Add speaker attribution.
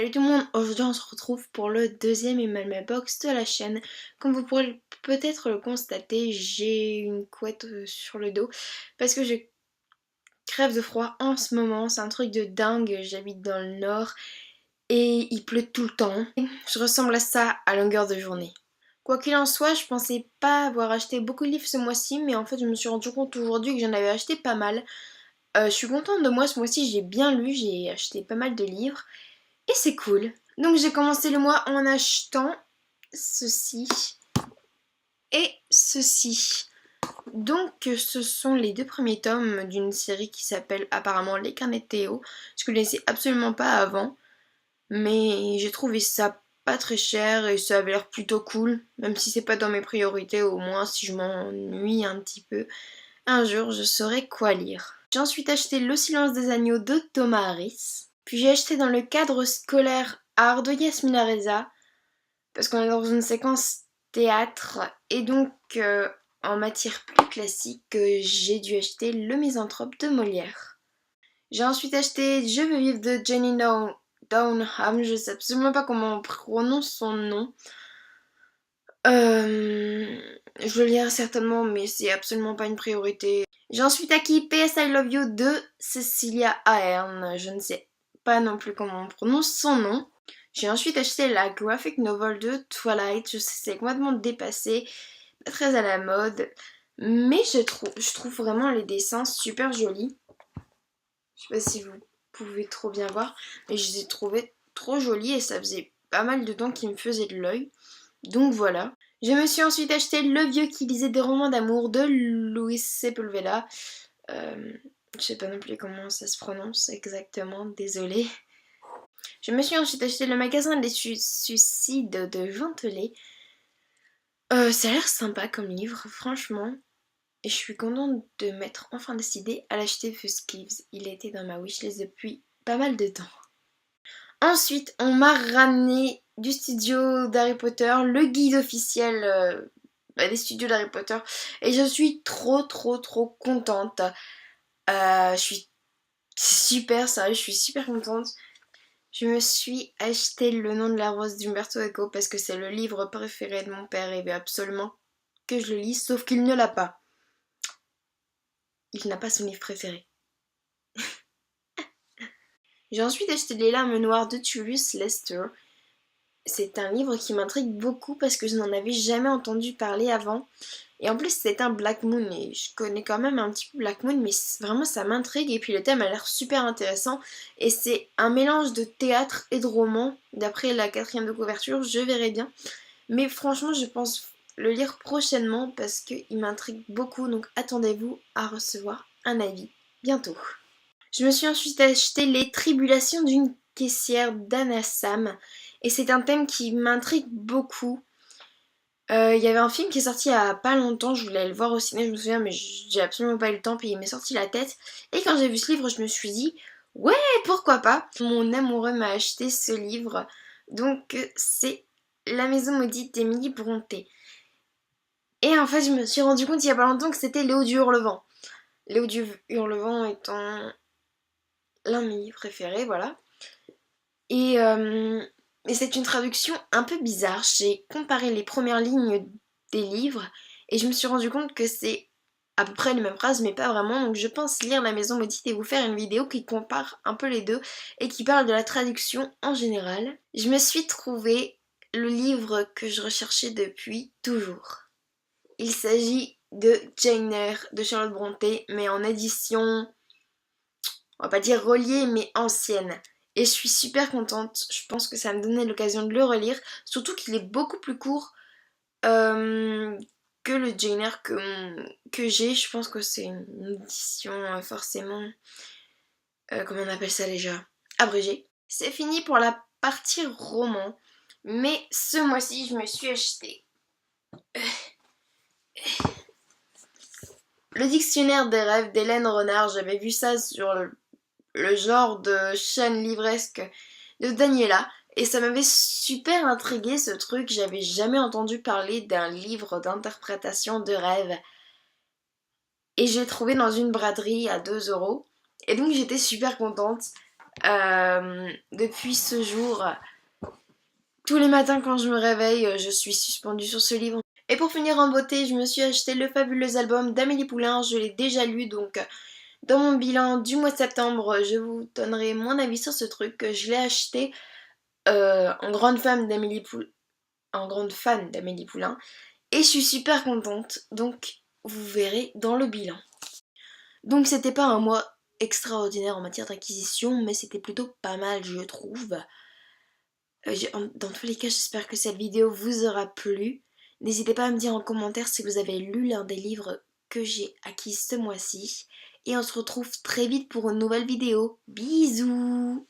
Speaker 1: Salut tout le monde, aujourd'hui on se retrouve pour le deuxième Emmanuel Box de la chaîne. Comme vous pourrez peut-être le constater, j'ai une couette sur le dos parce que je crève de froid en ce moment, c'est un truc de dingue, j'habite dans le nord et il pleut tout le temps. Je ressemble à ça à longueur de journée. Quoi qu'il en soit, je pensais pas avoir acheté beaucoup de livres ce mois-ci, mais en fait je me suis rendu compte aujourd'hui que j'en avais acheté pas mal. Je suis contente de moi ce mois-ci, j'ai bien lu, j'ai acheté pas mal de livres. Et c'est cool. Donc j'ai commencé le mois en achetant ceci et ceci. Donc ce sont les deux premiers tomes d'une série qui s'appelle apparemment Les Carnets de Théo. Je connaissais absolument pas avant, mais j'ai trouvé ça pas très cher et ça avait l'air plutôt cool. Même si c'est pas dans mes priorités, au moins si je m'ennuie un petit peu, un jour je saurai quoi lire. J'ai ensuite acheté Le Silence des Agneaux de Thomas Harris. Puis j'ai acheté dans le cadre scolaire Art de Yasmina Reza, parce qu'on est dans une séquence théâtre, et donc en matière plus classique, j'ai dû acheter Le Misanthrope de Molière. J'ai ensuite acheté Je veux vivre de Jenny Downham, je sais absolument pas comment on prononce son nom. Je le lirai certainement, mais c'est absolument pas une priorité. J'ai ensuite acquis PS I Love You de Cecilia Ahern, je ne sais pas non plus comment on prononce son nom. J'ai ensuite acheté la graphic novel de Twilight, je sais c'est complètement dépassé, pas très à la mode, mais je trouve vraiment les dessins super jolis. Je sais pas si vous pouvez trop bien voir, mais je les ai trouvés trop jolis et ça faisait pas mal de temps qu'ils me faisaient de l'œil. Donc voilà. Je me suis ensuite acheté Le Vieux qui lisait des romans d'amour de Luis Sepulveda. Je sais pas non plus comment ça se prononce exactement, désolée. Je me suis ensuite acheté Le Magasin des Suicides de Gentelet. Ça a l'air sympa comme livre, franchement. Et je suis contente de m'être enfin décidée à l'acheter Fuskives. Il était dans ma wishlist depuis pas mal de temps. Ensuite, on m'a ramené du studio d'Harry Potter, le guide officiel des studios d'Harry Potter. Et je suis trop contente. Je suis super sérieuse, je suis super contente. Je me suis acheté Le Nom de la Rose d'Umberto Eco parce que c'est le livre préféré de mon père et il veut absolument que je le lise, sauf qu'il ne l'a pas. Il n'a pas son livre préféré. J'ai ensuite acheté Les Larmes Noires de Tullius Lester. C'est un livre qui m'intrigue beaucoup parce que je n'en avais jamais entendu parler avant. Et en plus c'est un Black Moon et je connais quand même un petit peu Black Moon mais vraiment ça m'intrigue et puis le thème a l'air super intéressant et c'est un mélange de théâtre et de roman d'après la quatrième de couverture, je verrai bien. Mais franchement je pense le lire prochainement parce qu'il m'intrigue beaucoup donc attendez-vous à recevoir un avis bientôt. Je me suis ensuite acheté Les Tribulations d'une caissière d'Anna Sam et c'est un thème qui m'intrigue beaucoup. Il y avait un film qui est sorti il y a pas longtemps, je voulais le voir au ciné, je me souviens, mais j'ai absolument pas eu le temps, puis il m'est sorti la tête. Et quand j'ai vu ce livre, je me suis dit, ouais, pourquoi pas. Mon amoureux m'a acheté ce livre, donc c'est La Maison Maudite d'Émilie Brontë. Et en fait, je me suis rendu compte il y a pas longtemps que c'était Léo du Hurlevent. Léo du Hurlevent étant l'un de mes livres préférés, voilà. Et c'est une traduction un peu bizarre. J'ai comparé les premières lignes des livres et je me suis rendu compte que c'est à peu près les mêmes phrases mais pas vraiment. Donc je pense lire La Maison Maudite et vous faire une vidéo qui compare un peu les deux et qui parle de la traduction en général. Je me suis trouvé le livre que je recherchais depuis toujours. Il s'agit de Jane Eyre de Charlotte Brontë mais en édition, on va pas dire reliée mais ancienne. Et je suis super contente, je pense que ça me donnait l'occasion de le relire, surtout qu'il est beaucoup plus court que le Jane Eyre que j'ai. Je pense que c'est une édition forcément, comment on appelle ça déjà, abrégée. C'est fini pour la partie roman, mais ce mois-ci je me suis acheté Le Dictionnaire des rêves d'Hélène Renard. J'avais vu ça sur le genre de chaîne livresque de Daniela et ça m'avait super intrigué ce truc, j'avais jamais entendu parler d'un livre d'interprétation de rêve et je l'ai trouvé dans une braderie à 2 € et donc j'étais super contente. Depuis ce jour, tous les matins quand je me réveille, je suis suspendue sur ce livre. Et pour finir en beauté, je me suis acheté le fabuleux album d'Amélie Poulain. Je l'ai déjà lu, donc dans mon bilan du mois de septembre, je vous donnerai mon avis sur ce truc. Je l'ai acheté en grande fan d'Amélie Poulain. En grande fan d'Amélie Poulain. Et je suis super contente, donc vous verrez dans le bilan. Donc c'était pas un mois extraordinaire en matière d'acquisition, mais c'était plutôt pas mal, je trouve. Dans tous les cas, j'espère que cette vidéo vous aura plu. N'hésitez pas à me dire en commentaire si vous avez lu l'un des livres que j'ai acquis ce mois-ci. Et on se retrouve très vite pour une nouvelle vidéo. Bisous!